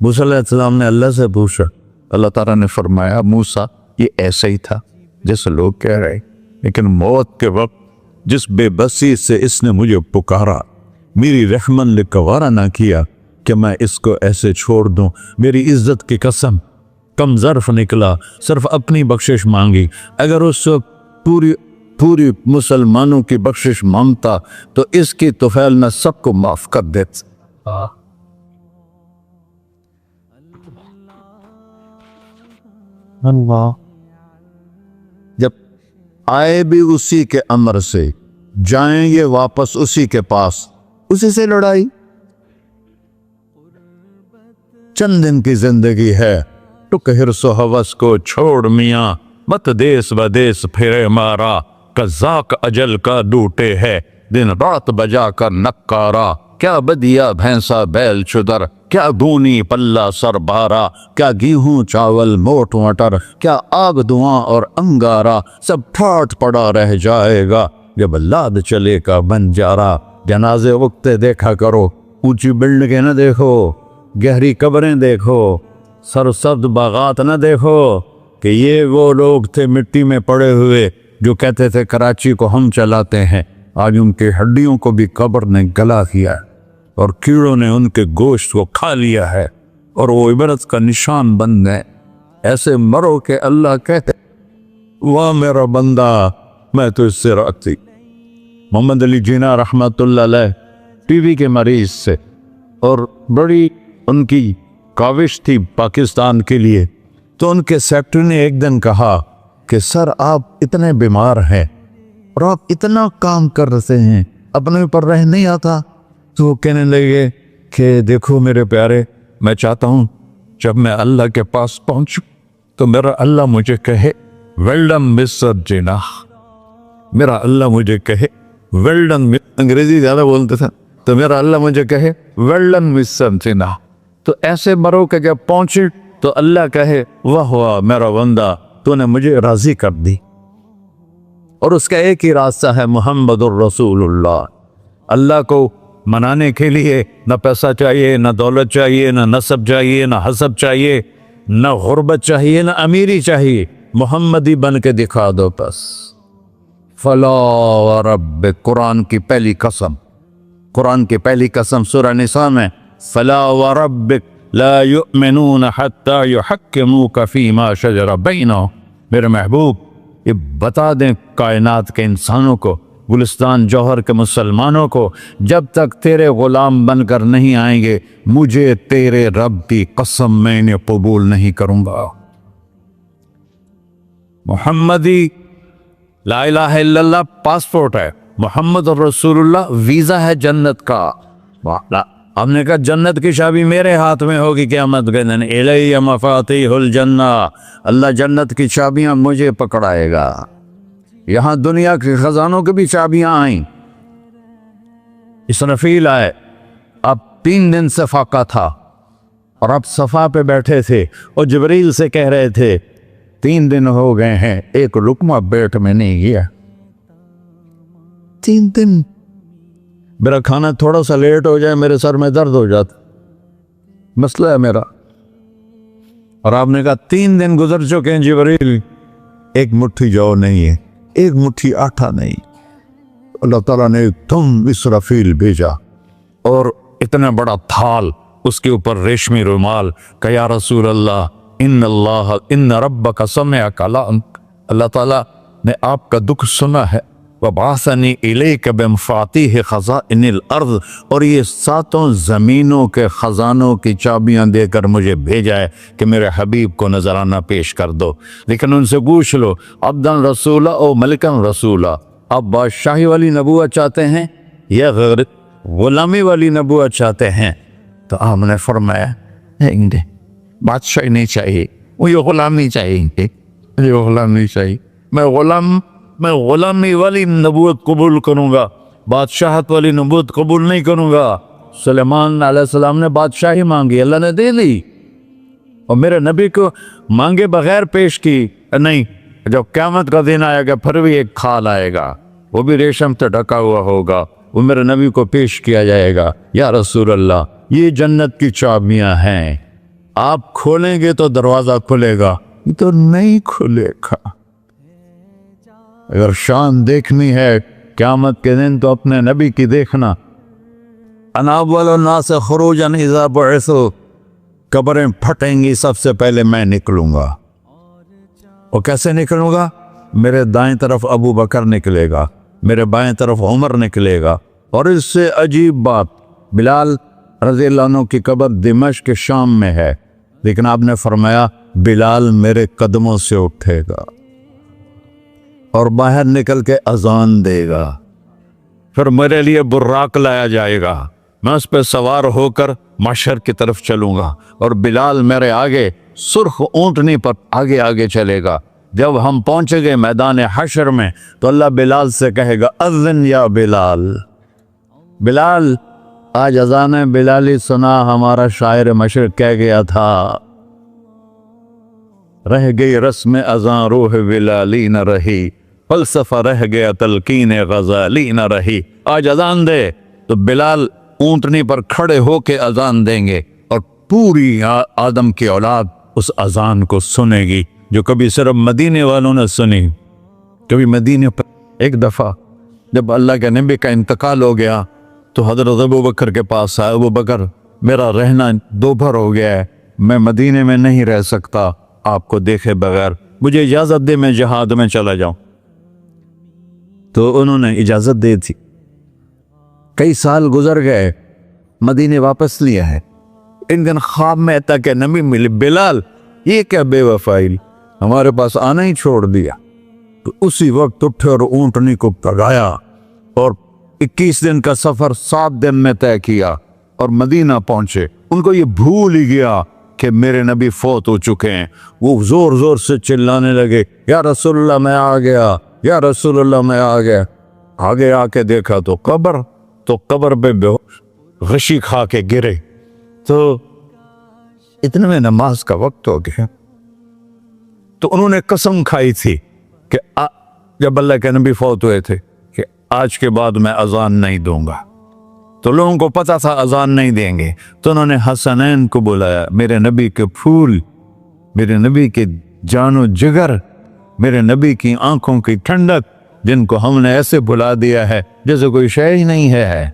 Speaker 1: موسیٰ علیہ السلام نے اللہ سے پوچھا، اللہ تعالیٰ نے فرمایا موسیٰ یہ ایسا ہی تھا جیسے لوگ کہہ رہے، لیکن موت کے وقت جس بے بسی سے اس نے مجھے پکارا، میری رحمن نے گوارا نہ کیا کہ میں اس کو ایسے چھوڑ دوں. میری عزت کی قسم، کم ظرف نکلا، صرف اپنی بخشش مانگی. اگر اس پوری مسلمانوں کی بخشش مانگتا تو اس کی طفیل نہ سب کو معاف کر دیتا. اللہ جب آئے بھی اسی کے امر سے، جائیں گے واپس اسی کے پاس، اسی سے لڑائی. چند دن کی زندگی ہے، ٹک حرص و ہوس کو چھوڑ میاں، مت دیس بدیس پھرے مارا. قزاق اجل کا ڈوٹے ہے، دن رات بجا کر نکارا. کیا بدیا بھینسا بیل چدر، کیا گونی پلہ سر بارا. کیا گیہوں چاول موٹ مٹر، کیا آگ دھواں اور انگارا. سب ٹھاٹ پڑا رہ جائے گا جب لاد چلے کا بنجارا. جنازے اگتے دیکھا کرو، اونچی بلڈنگیں نہ دیکھو، گہری قبریں دیکھو، سرسبز باغات نہ دیکھو کہ یہ وہ لوگ تھے مٹی میں پڑے ہوئے جو کہتے تھے کراچی کو ہم چلاتے ہیں.
Speaker 2: آج ان کے ہڈیوں کو بھی قبر نے گلا دیا ہے اور کیڑوں نے ان کے گوشت کو کھا لیا ہے اور وہ عبرت کا نشان بن گئے۔ ایسے مرو کہ اللہ کہتے واہ میرا بندہ میں تو اس سے راضی۔ محمد علی جناح رحمۃ اللہ علیہ ٹی وی کے مریض سے، اور بڑی ان کی کاوش تھی پاکستان کے لیے، تو ان کے سیکٹری نے ایک دن کہا کہ سر آپ اتنے بیمار ہیں اور آپ اتنا کام کر رہے ہیں، اپنے اوپر رہ نہیں آتا؟ تو وہ کہنے لگے کہ دیکھو میرے پیارے، میں چاہتا ہوں جب میں اللہ کے پاس پہنچوں تو میرا اللہ مجھے کہے ویل ڈن مسٹر جناح، میرا اللہ مجھے کہے ویل ڈن، انگریزی زیادہ بولتے تھے، تو میرا اللہ مجھے کہے ویل ڈن مسٹر جناح۔ تو ایسے مرو کہ جب پہنچے تو اللہ کہے واہ واہ میرا بندہ تو نے مجھے راضی کر دی۔ اور اس کا ایک ہی راستہ ہے محمد الرسول اللہ۔ اللہ کو منانے کے لیے نہ پیسہ چاہیے، نہ دولت چاہیے، نہ نسب چاہیے، نہ حسب چاہیے، نہ غربت چاہیے، نہ امیری چاہیے، محمدی بن کے دکھا دو بس۔ فلا وربک، قرآن کی پہلی قسم، قرآن کی پہلی قسم سورہ نساء میں، فلا وربک لا یؤمنون حتی یحکموک فیما شجر بینہم، میرے محبوب یہ بتا دیں کائنات کے انسانوں کو، گلستان جوہر کے مسلمانوں کو، جب تک تیرے غلام بن کر نہیں آئیں گے مجھے تیرے رب کی قسم میں انہیں قبول نہیں کروں گا۔ محمدی لا الہ الا اللہ پاسپورٹ ہے، محمد رسول اللہ ویزا ہے جنت کا۔ ہم نے کہا جنت کی چابی میرے ہاتھ میں ہوگی قیامت کے دن، الی مفاتیح الجنہ، اللہ جنت کی چابیاں مجھے پکڑائے گا۔ یہاں دنیا کے خزانوں کی بھی چابیاں آئیں۔ اسرافیل آئے، اب 3 دن سے فاقہ تھا اور اب صفا پہ بیٹھے تھے اور جبریل سے کہہ رہے تھے 3 دن ہو گئے ہیں ایک لقمہ پیٹ میں نہیں گیا، 3 دن میرا کھانا تھوڑا سا لیٹ ہو جائے میرے سر میں درد ہو جاتا، مسئلہ ہے میرا۔ اور آپ نے کہا 3 دن گزر چکے ہیں جبریل، ایک مٹھی جو نہیں ہے، ایک مٹھی آٹا نہیں۔ اللہ تعالیٰ نے تم اسرافیل بھیجا اور اتنا بڑا تھال، اس کے اوپر ریشمی رومال، کہ یا رسول اللہ ان ربک سمع کلامک، اللہ تعالیٰ نے آپ کا دکھ سنا ہے، وَبَعَثَنِي إِلَيْكَ بِمَفَاتِيحِ خَزَائِنِ الْأَرْضِ، اور یہ 7 زمینوں کے خزانوں کی چابیاں دے کر مجھے بھیجا ہے کہ میرے حبیب کو نذرانہ پیش کر دو۔ لیکن ان سے پوچھ لو عبدن رسولہ او ملکن رسولہ، آپ بادشاہی والی نبوت چاہتے ہیں یا غیر غلامی والی نبوت چاہتے ہیں؟ تو آپ نے فرمایا نہیں، بادشاہی نہیں چاہیے، مجھے غلامی چاہیے، مجھے غلامی چاہیے، میں غلامی والی نبوت قبول کروں گا، بادشاہت والی نبوت قبول نہیں کروں گا۔ سلیمان علیہ السلام نے بادشاہی مانگی، اللہ نے دے دی، اور میرے نبی کو مانگے بغیر پیش کی نہیں۔ جب قیامت کا دن آئے گا پھر بھی ایک کھال آئے گا، وہ بھی ریشم سے ڈھکا ہوا ہوگا، وہ میرے نبی کو پیش کیا جائے گا، یا رسول اللہ یہ جنت کی چابیاں ہیں، آپ کھولیں گے تو دروازہ کھلے گا، یہ تو نہیں کھلے گا۔ اگر شان دیکھنی ہے قیامت کے دن تو اپنے نبی کی دیکھنا۔ انا اول الناس خروجا اذا بعثوا، قبریں پھٹیں گی سب سے پہلے میں نکلوں گا، اور کیسے نکلوں گا؟ میرے دائیں طرف ابو بکر نکلے گا، میرے بائیں طرف عمر نکلے گا، اور اس سے عجیب بات، بلال رضی اللہ عنہ کی قبر دمشق کے شام میں ہے، لیکن آپ نے فرمایا بلال میرے قدموں سے اٹھے گا اور باہر نکل کے اذان دے گا، پھر میرے لیے براق لایا جائے گا، میں اس پہ سوار ہو کر محشر کی طرف چلوں گا، اور بلال میرے آگے سرخ اونٹنی پر آگے آگے چلے گا۔ جب ہم پہنچے گے میدان حشر میں تو اللہ بلال سے کہے گا اذن یا بلال، بلال آج اذان بلالی سنا، ہمارا شاعر مشرق کہہ گیا تھا، رہ گئی رسم اذان روح بلالی نہ رہی، فلسفہ رہ گیا تلقین غزالی نہ رہی۔ آج اذان دے تو بلال اونٹنی پر کھڑے ہو کے اذان دیں گے، اور پوری آدم کی اولاد اس اذان کو سنے گی جو کبھی صرف مدینے والوں نے سنی۔ کبھی مدینے پر ایک دفعہ جب اللہ کے نبی کا انتقال ہو گیا تو حضرت ابو بکر کے پاس آیا، ابو بکر میرا رہنا دوپہر ہو گیا ہے، میں مدینے میں نہیں رہ سکتا آپ کو دیکھے بغیر، مجھے اجازت دے میں جہاد میں چلا جاؤں۔ تو انہوں نے اجازت دے تھی۔ کئی سال گزر گئے، مدینے واپس لیا ہے۔ ایک دن خواب میں تک نبی ملے، بلال یہ کیا بے وفائی، ہمارے پاس آنا ہی چھوڑ دیا۔ تو اسی وقت اٹھے اور اونٹنی کو پگایا اور 21 دن کا سفر 7 دن میں طے کیا اور مدینہ پہنچے۔ ان کو یہ بھول ہی گیا کہ میرے نبی فوت ہو چکے ہیں۔ وہ زور زور سے چلانے لگے، یا رسول اللہ میں آ گیا، یا رسول اللہ میں آ گیا۔ آگے آ کے دیکھا تو قبر پہ غشی کھا کے گرے۔ تو اتنے میں نماز کا وقت ہو گیا۔ تو انہوں نے قسم کھائی تھی کہ جب اللہ کے نبی فوت ہوئے تھے کہ آج کے بعد میں اذان نہیں دوں گا۔ تو لوگوں کو پتا تھا اذان نہیں دیں گے، تو انہوں نے حسنین کو بلایا، میرے نبی کے پھول، میرے نبی کے جان و جگر، میرے نبی کی آنکھوں کی ٹھنڈک، جن کو ہم نے ایسے بلا دیا ہے جیسے کوئی شے ہی نہیں ہے۔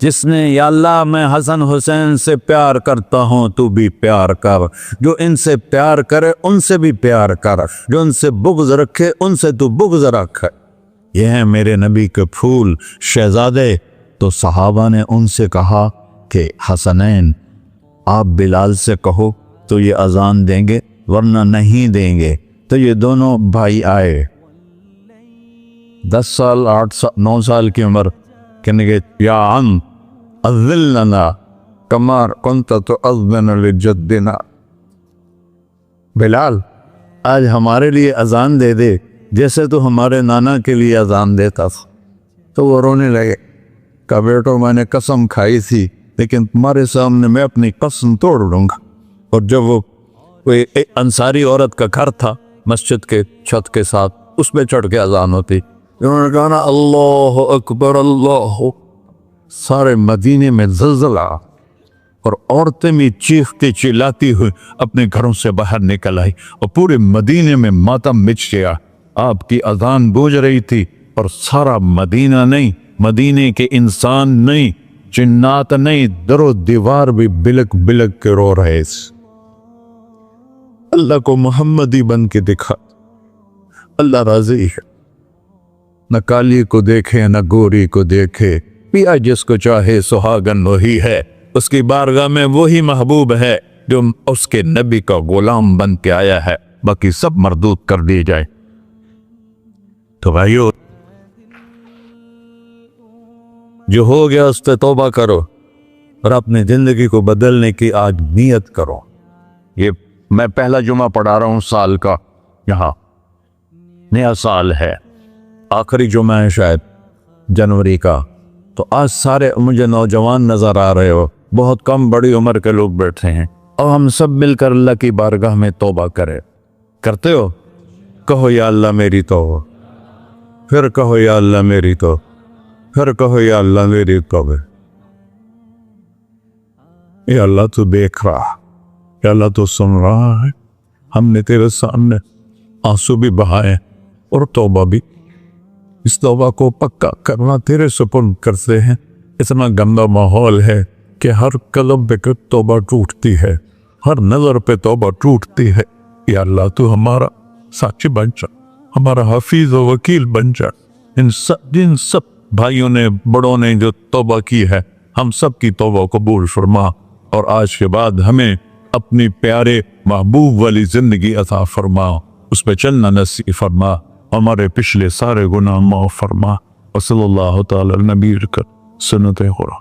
Speaker 2: جس نے یا اللہ میں حسن حسین سے پیار کرتا ہوں تو بھی پیار کر، جو ان سے پیار کرے ان سے بھی پیار کر، جو ان سے بغض رکھے ان سے تو بغض رکھ۔ یہ ہیں میرے نبی کے پھول شہزادے۔ تو صحابہ نے ان سے کہا کہ حسنین آپ بلال سے کہو تو یہ اذان دیں گے، ورنہ نہیں دیں گے۔ تو یہ دونوں بھائی آئے، 10 سال 8 سال 9 سال کی عمر، کہنے گے یا عم اذن لنا کما کنت تؤذن لجدنا، بلال آج ہمارے لیے اذان دے دے جیسے تو ہمارے نانا کے لیے اذان دیتا تھا۔ تو وہ رونے لگے، کہا بیٹو میں نے قسم کھائی تھی لیکن تمہارے سامنے میں اپنی قسم توڑ لوں گا۔ اور جب وہ کوئی انصاری عورت کا گھر تھا مسجد کے چھت کے ساتھ، اس پہ چڑھ کے اذان ہوتی، انہوں نے کہا نا اللہ اکبر اللہ، سارے مدینے میں زلزلہ، اور عورتیں بھی چیختی چلاتی ہوئی اپنے گھروں سے باہر نکل آئی، اور پورے مدینے میں ماتم مچ گیا۔ آپ کی اذان گونج رہی تھی اور سارا مدینہ نہیں، مدینے کے انسان نہیں، جنات نہیں، در و دیوار بھی بلک بلک کے رو رہے تھے۔ اللہ کو محمدی بن کے دکھا، اللہ راضی ہے، نہ کالی کو دیکھے نہ گوری کو دیکھے، پیا جس کو چاہے سہاگن وہی ہے، اس کی بارگاہ میں وہی محبوب ہے جو اس کے نبی کا غلام بن کے آیا ہے، باقی سب مردود کر دی جائے۔ تو بھائیو جو ہو گیا اس سے توبہ کرو اور اپنی زندگی کو بدلنے کی آج نیت کرو۔ یہ میں پہلا جمعہ پڑھا رہا ہوں سال کا، یہاں نیا سال ہے، آخری جمعہ ہے شاید جنوری کا۔ تو آج سارے مجھے نوجوان نظر آ رہے ہو، بہت کم بڑی عمر کے لوگ بیٹھے ہیں، اور ہم سب مل کر اللہ کی بارگاہ میں توبہ کرتے ہو؟ کہو یا اللہ میری توبہ، پھر کہو یا اللہ میری توبہ، پھر کہو یا اللہ میری توبہ۔ یا اللہ تو دیکھ رہا، یا اللہ تو سن رہا ہے، ہم نے تیرے سامنے آنسو بھی بہائے اور توبہ بھی، اس توبہ کو پکا کرنا تیرے سپرد کرتے ہیں۔ اتنا گندا ماحول ہے کہ ہر قلب پہ توبہ ٹوٹتی ہے، ہر نظر پہ توبہ ٹوٹتی ہے۔ یا اللہ تو ہمارا ساتھی بن جا، ہمارا حفیظ و وکیل بن جا۔ جن سب بھائیوں نے بڑوں نے جو توبہ کی ہے، ہم سب کی توبہ قبول فرما، اور آج کے بعد ہمیں اپنی پیارے محبوب والی زندگی عطا فرما، اس پہ چلنا نصیب فرما، ہمارے پچھلے سارے گناہ معاف فرما۔ وصلی اللہ تعالی نبی کر سنت خورا۔